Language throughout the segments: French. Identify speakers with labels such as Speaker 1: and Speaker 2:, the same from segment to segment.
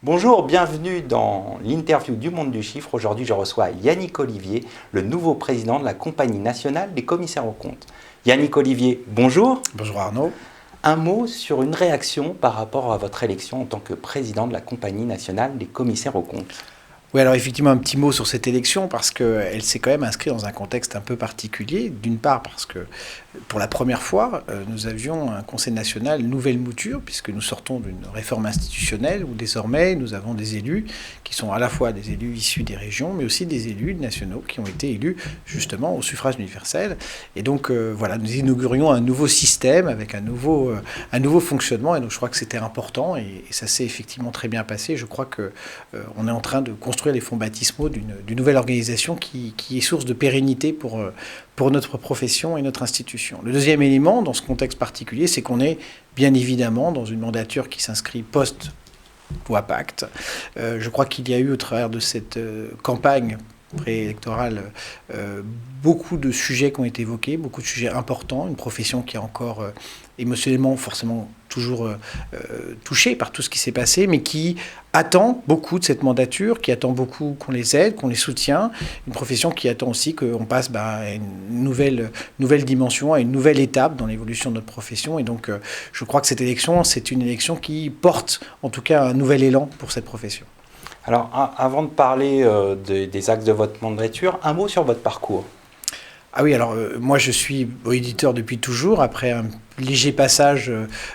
Speaker 1: Bonjour, bienvenue dans l'interview du Monde du Chiffre. Aujourd'hui, je reçois Yannick Olivier, le nouveau président de la Compagnie nationale des commissaires aux comptes. Yannick Olivier, bonjour.
Speaker 2: Bonjour Arnaud.
Speaker 1: Un mot sur une réaction par rapport à votre élection en tant que président de la Compagnie nationale des commissaires aux comptes.
Speaker 2: Oui, alors effectivement, un petit mot sur cette élection parce qu'elle s'est quand même inscrite dans un contexte un peu particulier. D'une part parce que pour la première fois, nous avions un Conseil national nouvelle mouture puisque nous sortons d'une réforme institutionnelle où désormais nous avons des élus qui sont à la fois des élus issus des régions mais aussi des élus nationaux qui ont été élus justement au suffrage universel. Et donc voilà, nous inaugurions un nouveau système avec un nouveau fonctionnement et donc je crois que c'était important et ça s'est effectivement très bien passé. Je crois qu'on est en train de construire les fonds baptismaux d'une nouvelle organisation qui est source de pérennité pour notre profession et notre institution. Le deuxième élément, dans ce contexte particulier, c'est qu'on est bien évidemment dans une mandature qui s'inscrit post-loi Pacte. Je crois qu'il y a eu au travers de cette campagne préélectorale, beaucoup de sujets qui ont été évoqués, beaucoup de sujets importants, une profession qui est encore émotionnellement forcément toujours touchée par tout ce qui s'est passé, mais qui attend beaucoup de cette mandature, qui attend beaucoup qu'on les aide, qu'on les soutient, une profession qui attend aussi qu'on passe à une nouvelle dimension, à une nouvelle étape dans l'évolution de notre profession. Et donc je crois que cette élection, c'est une élection qui porte en tout cas un nouvel élan pour cette profession.
Speaker 1: Alors, avant de parler des axes de votre mandature, un mot sur votre parcours.
Speaker 2: Ah oui, alors moi je suis éditeur depuis toujours, après un léger passage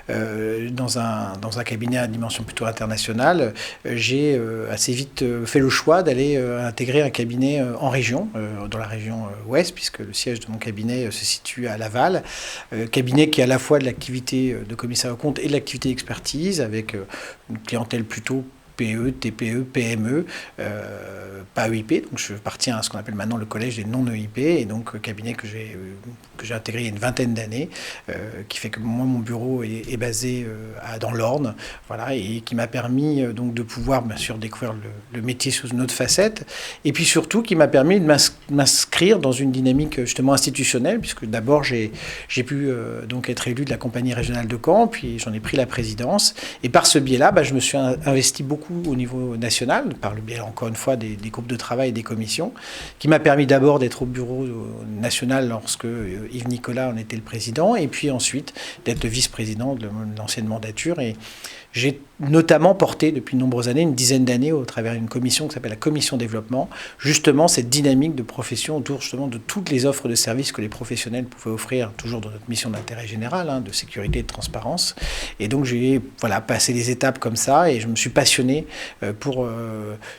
Speaker 2: dans un cabinet à dimension plutôt internationale, j'ai assez vite fait le choix d'aller intégrer un cabinet en région, dans la région ouest, puisque le siège de mon cabinet se situe à Laval, cabinet qui est à la fois de l'activité de commissaire aux comptes et de l'activité d'expertise, avec une clientèle plutôt PE, TPE, PME, pas EIP, donc je appartiens à ce qu'on appelle maintenant le collège des non-EIP, et donc cabinet que j'ai intégré il y a une vingtaine d'années, qui fait que moi mon bureau est basé dans l'Orne, voilà, et qui m'a permis donc de pouvoir bien sûr découvrir le métier sous une autre facette, et puis surtout qui m'a permis de m'inscrire dans une dynamique justement institutionnelle, puisque d'abord j'ai pu donc être élu de la compagnie régionale de Caen, puis j'en ai pris la présidence, et par ce biais-là, je me suis investi beaucoup au niveau national, par le biais encore une fois des groupes de travail et des commissions, qui m'a permis d'abord d'être au bureau national lorsque Yves Nicolas en était le président, et puis ensuite d'être le vice-président de l'ancienne mandature. Et j'ai notamment porté depuis de nombreuses années, une dizaine d'années, au travers d'une commission qui s'appelle la commission développement, justement cette dynamique de profession autour justement de toutes les offres de services que les professionnels pouvaient offrir, toujours dans notre mission d'intérêt général, de sécurité et de transparence. Et donc j'ai passé les étapes comme ça, et je me suis passionné pour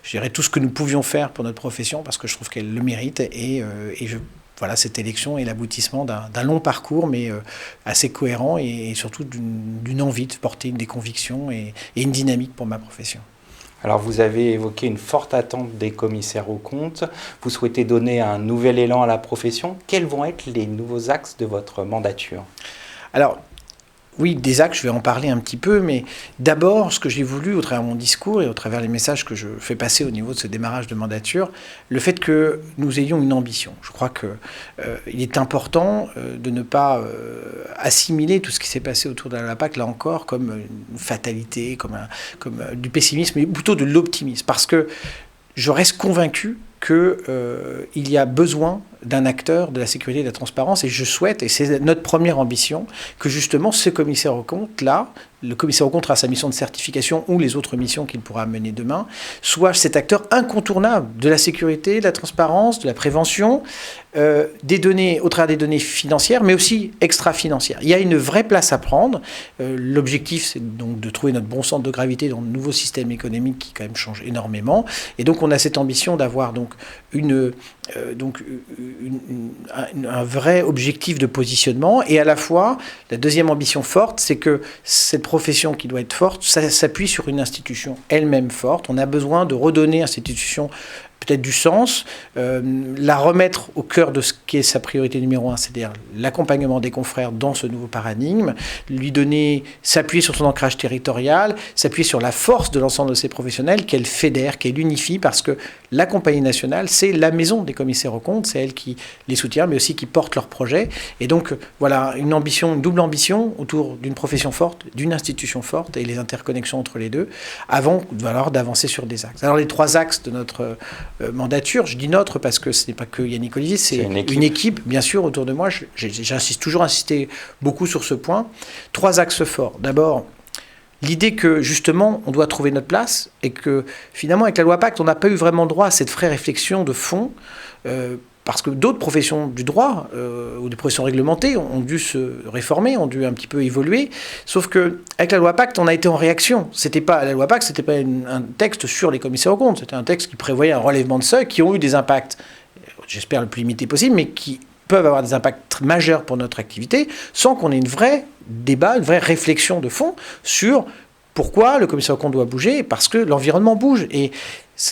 Speaker 2: je dirais, tout ce que nous pouvions faire pour notre profession, parce que je trouve qu'elle le mérite, cette élection est l'aboutissement d'un long parcours, mais assez cohérent et surtout d'une envie de porter des convictions et une dynamique pour ma profession.
Speaker 1: Alors, vous avez évoqué une forte attente des commissaires aux comptes. Vous souhaitez donner un nouvel élan à la profession. Quels vont être les nouveaux axes de votre mandature ?
Speaker 2: Alors, oui, des axes, je vais en parler un petit peu, mais d'abord, ce que j'ai voulu, au travers de mon discours et au travers des messages que je fais passer au niveau de ce démarrage de mandature, le fait que nous ayons une ambition. Je crois qu'il est important de ne pas assimiler tout ce qui s'est passé autour de la PAC, là encore, comme une fatalité, comme du pessimisme, mais plutôt de l'optimisme. Parce que je reste convaincu qu'il y a besoin d'un acteur de la sécurité et de la transparence, et je souhaite, et c'est notre première ambition, que justement ce commissaire aux comptes-là, le commissaire aux comptes à sa mission de certification ou les autres missions qu'il pourra mener demain, soit cet acteur incontournable de la sécurité, de la transparence, de la prévention, des données, au travers des données financières, mais aussi extra-financières. Il y a une vraie place à prendre. L'objectif, c'est donc de trouver notre bon centre de gravité dans le nouveau système économique qui quand même change énormément. Et donc on a cette ambition d'avoir donc un vrai objectif de positionnement, et à la fois, la deuxième ambition forte, c'est que cette profession qui doit être forte, ça s'appuie sur une institution elle-même forte. On a besoin de redonner à cette institution peut-être du sens, la remettre au cœur de ce qui est sa priorité numéro 1, c'est-à-dire l'accompagnement des confrères dans ce nouveau paradigme, lui donner, s'appuyer sur son ancrage territorial, s'appuyer sur la force de l'ensemble de ces professionnels, qu'elle fédère, qu'elle unifie, parce que la Compagnie nationale, c'est la maison des commissaires aux comptes, c'est elle qui les soutient, mais aussi qui porte leurs projets. Et donc, voilà, une double ambition autour d'une profession forte, d'une institution forte, et les interconnexions entre les deux, avant d'avancer sur des axes. Alors, les 3 axes de notre mandature, je dis notre parce que ce n'est pas que Yannick Olivier, c'est une équipe, bien sûr, autour de moi. J'insiste toujours insisté beaucoup sur ce point. 3 axes forts. D'abord, l'idée que, justement, on doit trouver notre place et que, finalement, avec la loi Pacte, on n'a pas eu vraiment droit à cette vraie réflexion de fond, parce que d'autres professions du droit ou des professions réglementées ont dû se réformer, ont dû un petit peu évoluer. Sauf qu'avec la loi Pacte, on a été en réaction. La loi Pacte, ce n'était pas un texte sur les commissaires aux comptes, c'était un texte qui prévoyait un relèvement de seuil qui ont eu des impacts, j'espère le plus limité possible, mais qui peuvent avoir des impacts majeurs pour notre activité, sans qu'on ait une vraie débat, une vraie réflexion de fond sur pourquoi le commissaire aux comptes doit bouger, parce que l'environnement bouge. Et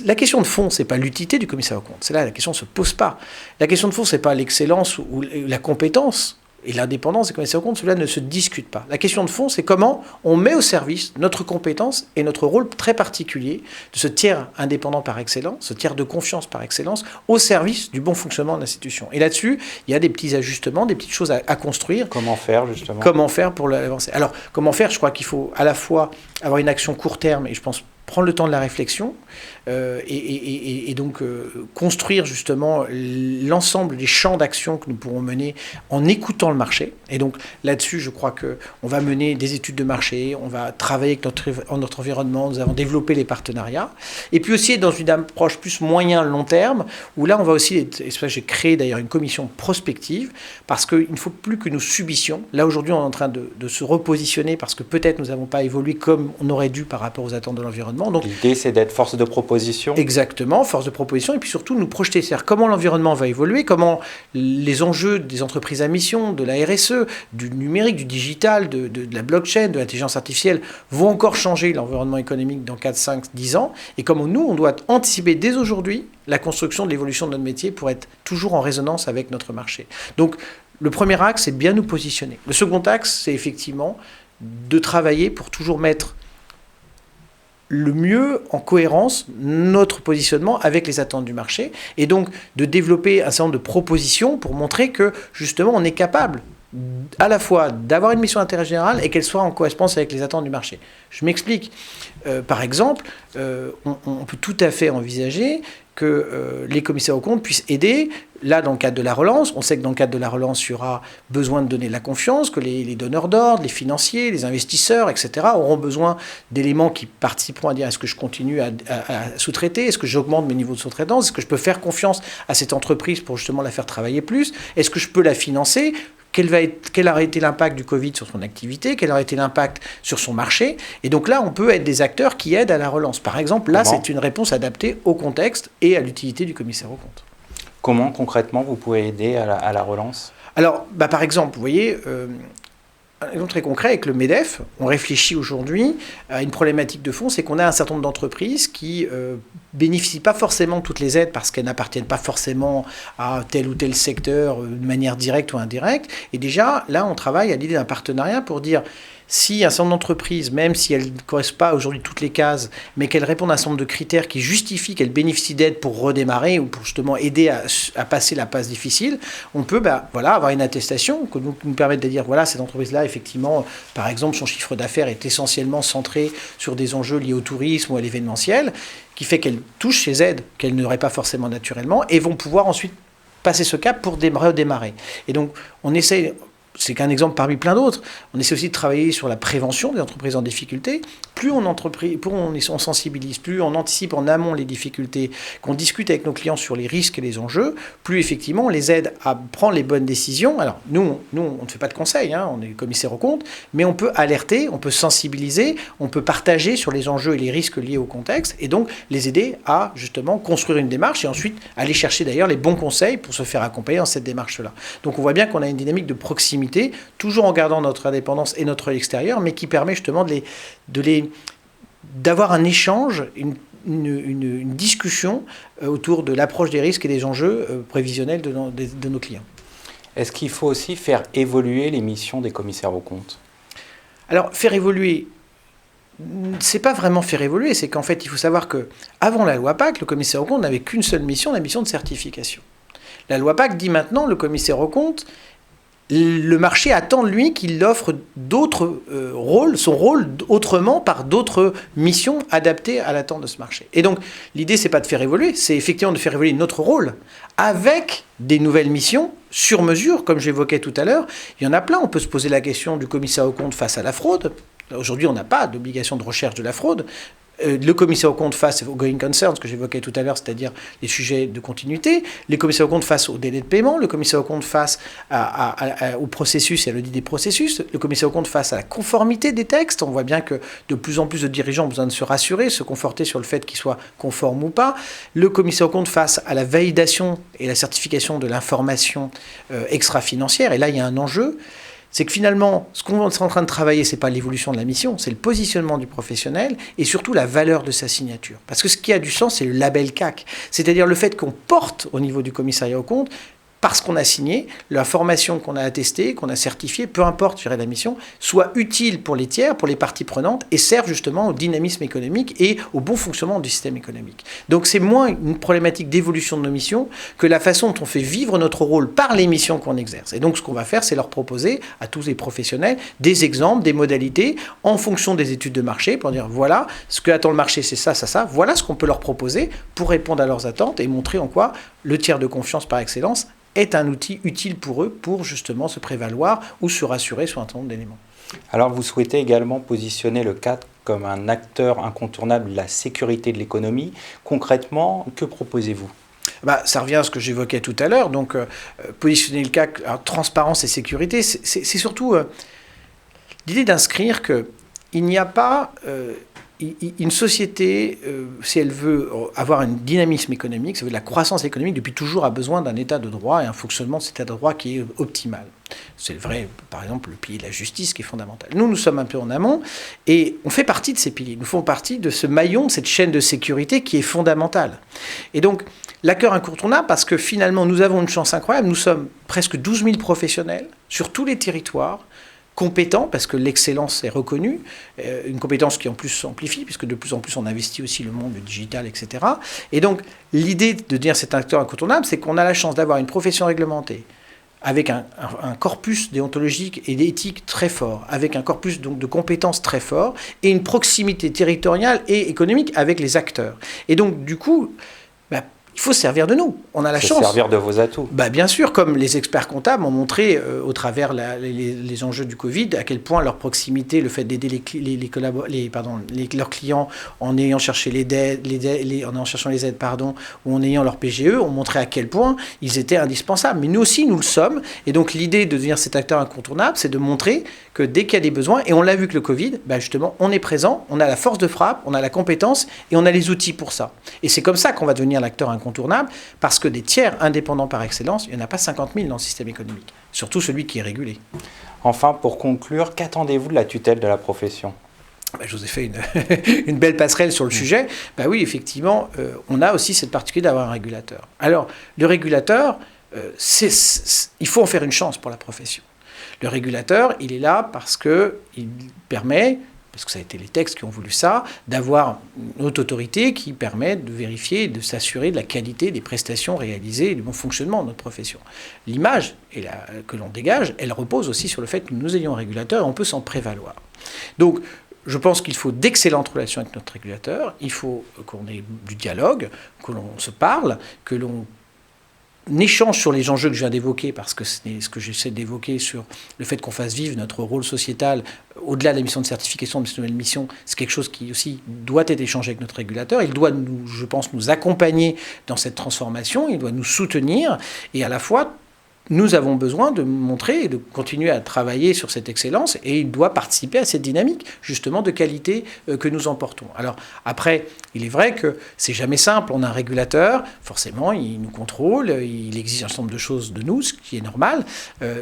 Speaker 2: la question de fond, ce n'est pas l'utilité du commissaire aux comptes. C'est là, la question ne se pose pas. La question de fond, ce n'est pas l'excellence ou la compétence et l'indépendance des commissaires aux comptes. Cela ne se discute pas. La question de fond, c'est comment on met au service notre compétence et notre rôle très particulier de ce tiers indépendant par excellence, ce tiers de confiance par excellence, au service du bon fonctionnement de l'institution. Et là-dessus, il y a des petits ajustements, des petites choses à construire.
Speaker 1: Comment faire, justement ?
Speaker 2: Comment faire pour l'avancer ? Alors, comment faire ? Je crois qu'il faut à la fois avoir une action court terme, et je pense prendre le temps de la réflexion, et donc construire justement l'ensemble des champs d'action que nous pourrons mener en écoutant le marché. Et donc là-dessus, je crois qu'on va mener des études de marché, on va travailler avec notre environnement, nous avons développé les partenariats. Et puis aussi dans une approche plus moyen-long terme, où là on va aussi, et j'ai créé d'ailleurs une commission prospective, parce qu'il ne faut plus que nous subissions. Là aujourd'hui on est en train de se repositionner, parce que peut-être nous n'avons pas évolué comme on aurait dû par rapport aux attentes de l'environnement. Donc,
Speaker 1: l'idée, c'est d'être force de proposition.
Speaker 2: Exactement, force de proposition, et puis surtout nous projeter, c'est-à-dire comment l'environnement va évoluer, comment les enjeux des entreprises à mission, de la RSE, du numérique, du digital, de la blockchain, de l'intelligence artificielle vont encore changer l'environnement économique dans 4, 5, 10 ans, et comment nous, on doit anticiper dès aujourd'hui la construction de l'évolution de notre métier pour être toujours en résonance avec notre marché. Donc le premier axe, c'est bien nous positionner. Le second axe, c'est effectivement de travailler pour toujours mettre le mieux en cohérence notre positionnement avec les attentes du marché, et donc de développer un certain nombre de propositions pour montrer que justement on est capable à la fois d'avoir une mission d'intérêt général et qu'elle soit en correspondance avec les attentes du marché. Je m'explique. Par exemple, on peut tout à fait envisager que les commissaires aux comptes puissent aider. Là, dans le cadre de la relance, on sait que dans le cadre de la relance, il y aura besoin de donner de la confiance, que les donneurs d'ordre, les financiers, les investisseurs, etc., auront besoin d'éléments qui participeront à dire est-ce que je continue à sous-traiter, est-ce que j'augmente mes niveaux de sous-traitance, est-ce que je peux faire confiance à cette entreprise pour justement la faire travailler plus, est-ce que je peux la financer, quel aurait été l'impact du Covid sur son activité, quel aurait été l'impact sur son marché. Et donc là, on peut être des acteurs qui aident à la relance. Par exemple, là, c'est une réponse adaptée au contexte et à l'utilité du commissaire aux comptes.
Speaker 1: Comment, concrètement, vous pouvez aider à la relance ?
Speaker 2: Alors, par exemple, vous voyez, un exemple très concret avec le MEDEF, on réfléchit aujourd'hui à une problématique de fond, c'est qu'on a un certain nombre d'entreprises qui bénéficient pas forcément de toutes les aides parce qu'elles n'appartiennent pas forcément à tel ou tel secteur de manière directe ou indirecte. Et déjà, là, on travaille à l'idée d'un partenariat pour dire si un certain nombre d'entreprises, même si elles ne correspondent pas aujourd'hui toutes les cases, mais qu'elles répondent à un certain nombre de critères qui justifient qu'elles bénéficient d'aide pour redémarrer ou pour justement aider à passer la passe difficile, on peut avoir une attestation qui nous permette de dire voilà, cette entreprise-là, effectivement, par exemple, son chiffre d'affaires est essentiellement centré sur des enjeux liés au tourisme ou à l'événementiel, qui fait qu'elles touchent ces aides qu'elles n'auraient pas forcément naturellement et vont pouvoir ensuite passer ce cap pour redémarrer. Et donc, on essaie... C'est qu'un exemple parmi plein d'autres. On essaie aussi de travailler sur la prévention des entreprises en difficulté. Plus on sensibilise, plus on anticipe en amont les difficultés, qu'on discute avec nos clients sur les risques et les enjeux, plus effectivement on les aide à prendre les bonnes décisions. Alors nous on ne fait pas de conseils, on est commissaire aux comptes, mais on peut alerter, on peut sensibiliser, on peut partager sur les enjeux et les risques liés au contexte, et donc les aider à justement construire une démarche et ensuite aller chercher d'ailleurs les bons conseils pour se faire accompagner dans cette démarche-là. Donc on voit bien qu'on a une dynamique de proximité, toujours en gardant notre indépendance et notre œil extérieur, mais qui permet justement d'avoir un échange, une discussion autour de l'approche des risques et des enjeux prévisionnels de nos clients.
Speaker 1: Est-ce qu'il faut aussi faire évoluer les missions des commissaires aux comptes ?
Speaker 2: Alors, faire évoluer, c'est pas vraiment faire évoluer, c'est qu'en fait, il faut savoir qu'avant la loi PAC, le commissaire aux comptes n'avait qu'une seule mission, la mission de certification. La loi PAC dit maintenant, le commissaire aux comptes, le marché attend de lui qu'il offre d'autres rôles, son rôle autrement par d'autres missions adaptées à l'attente de ce marché. Et donc, l'idée, c'est pas de faire évoluer, c'est effectivement de faire évoluer notre rôle avec des nouvelles missions sur mesure, comme j'évoquais tout à l'heure. Il y en a plein. On peut se poser la question du commissaire aux comptes face à la fraude. Aujourd'hui, on n'a pas d'obligation de recherche de la fraude. Le commissaire aux comptes face aux going concerns, ce que j'évoquais tout à l'heure, c'est-à-dire les sujets de continuité, les commissaires aux comptes face au délai de paiement, le commissaire aux comptes face au processus et à l'audit des processus, le commissaire aux comptes face à la conformité des textes. On voit bien que de plus en plus de dirigeants ont besoin de se rassurer, se conforter sur le fait qu'ils soient conformes ou pas. Le commissaire aux comptes face à la validation et la certification de l'information extra-financière. Et là, il y a un enjeu. C'est que finalement, ce qu'on est en train de travailler, ce n'est pas l'évolution de la mission, c'est le positionnement du professionnel et surtout la valeur de sa signature. Parce que ce qui a du sens, c'est le label CAC. C'est-à-dire le fait qu'on porte au niveau du commissariat aux comptes, parce qu'on a signé, la formation qu'on a attestée, qu'on a certifiée, peu importe, je dirais, la mission, soit utile pour les tiers, pour les parties prenantes, et serve justement au dynamisme économique et au bon fonctionnement du système économique. Donc c'est moins une problématique d'évolution de nos missions que la façon dont on fait vivre notre rôle par les missions qu'on exerce. Et donc ce qu'on va faire, c'est leur proposer à tous les professionnels des exemples, des modalités, en fonction des études de marché, pour dire voilà, ce que attend le marché, c'est ça, ça, ça, voilà ce qu'on peut leur proposer pour répondre à leurs attentes et montrer en quoi le tiers de confiance par excellence est un outil utile pour eux pour justement se prévaloir ou se rassurer sur un certain nombre d'éléments.
Speaker 1: Alors vous souhaitez également positionner le CAC comme un acteur incontournable de la sécurité de l'économie. Concrètement, que proposez-vous ?
Speaker 2: Ça revient à ce que j'évoquais tout à l'heure. Donc positionner le CAC, alors, transparence et sécurité, c'est surtout l'idée d'inscrire qu'il n'y a pas... une société, si elle veut avoir un dynamisme économique, ça veut dire de la croissance économique, depuis toujours a besoin d'un état de droit et un fonctionnement de cet état de droit qui est optimal. C'est vrai, par exemple, le pilier de la justice qui est fondamental. Nous sommes un peu en amont et on fait partie de ces piliers. Nous faisons partie de ce maillon, de cette chaîne de sécurité qui est fondamentale. Et donc, l'acteur incontournable, parce que finalement, nous avons une chance incroyable. Nous sommes presque 12 000 professionnels sur tous les territoires, compétents, parce que l'excellence est reconnue, une compétence qui en plus s'amplifie, puisque de plus en plus on investit aussi le monde, le digital, etc. Et donc l'idée de dire cet acteur incontournable, c'est qu'on a la chance d'avoir une profession réglementée, avec un corpus déontologique et d'éthique très fort, avec un corpus donc de compétences très fort, et une proximité territoriale et économique avec les acteurs. Et donc du coup, il faut se servir de nous. On a la chance.
Speaker 1: Servir de vos atouts.
Speaker 2: Bien sûr, comme les experts comptables ont montré au travers les enjeux du Covid, à quel point leur proximité, le fait d'aider leurs clients en ayant cherché en cherchant les aides, ou en ayant leur PGE, ont montré à quel point ils étaient indispensables. Mais nous aussi, nous le sommes. Et donc l'idée de devenir cet acteur incontournable, c'est de montrer que dès qu'il y a des besoins, et on l'a vu que le Covid, justement, on est présent, on a la force de frappe, on a la compétence et on a les outils pour ça. Et c'est comme ça qu'on va devenir l'acteur incontournable, parce que des tiers indépendants par excellence, il n'y en a pas 50 000 dans le système économique, surtout celui qui est régulé.
Speaker 1: Enfin, pour conclure, qu'attendez-vous de la tutelle de la profession ?
Speaker 2: Je vous ai fait une belle passerelle sur le sujet. Oui, effectivement, on a aussi cette particularité d'avoir un régulateur. Alors, le régulateur, il faut en faire une chance pour la profession. Le régulateur, il est là parce qu'il permet, parce que ça a été les textes qui ont voulu ça, d'avoir une haute autorité qui permet de vérifier et de s'assurer de la qualité des prestations réalisées et du bon fonctionnement de notre profession. L'image que l'on dégage, elle repose aussi sur le fait que nous ayons un régulateur et on peut s'en prévaloir. Donc, je pense qu'il faut d'excellentes relations avec notre régulateur, il faut qu'on ait du dialogue, que l'on se parle, que l'on échange sur les enjeux que je viens d'évoquer, parce que c'est ce que j'essaie d'évoquer sur le fait qu'on fasse vivre notre rôle sociétal au-delà de la mission de certification de cette nouvelle mission, c'est quelque chose qui aussi doit être échangé avec notre régulateur. Il doit, je pense, nous accompagner dans cette transformation, il doit nous soutenir et à la fois nous avons besoin de montrer et de continuer à travailler sur cette excellence et il doit participer à cette dynamique justement de qualité que nous emportons. Alors après, il est vrai que c'est jamais simple, on a un régulateur, forcément il nous contrôle, il exige un certain nombre de choses de nous, ce qui est normal.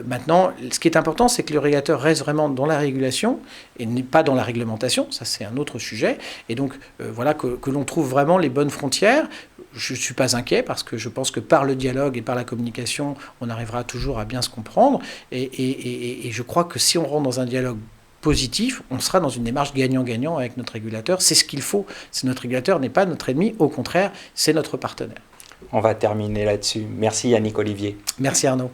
Speaker 2: Maintenant, ce qui est important, c'est que le régulateur reste vraiment dans la régulation et n'est pas dans la réglementation, ça c'est un autre sujet, et donc voilà que l'on trouve vraiment les bonnes frontières. Je ne suis pas inquiet parce que je pense que par le dialogue et par la communication, on arrivera toujours à bien se comprendre. Et je crois que si on rentre dans un dialogue positif, on sera dans une démarche gagnant-gagnant avec notre régulateur. C'est ce qu'il faut. Notre régulateur n'est pas notre ennemi, au contraire, c'est notre partenaire.
Speaker 1: On va terminer là-dessus. Merci Yannick Olivier.
Speaker 2: Merci Arnaud.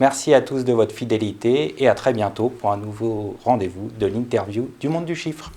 Speaker 1: Merci à tous de votre fidélité et à très bientôt pour un nouveau rendez-vous de l'interview du Monde du Chiffre.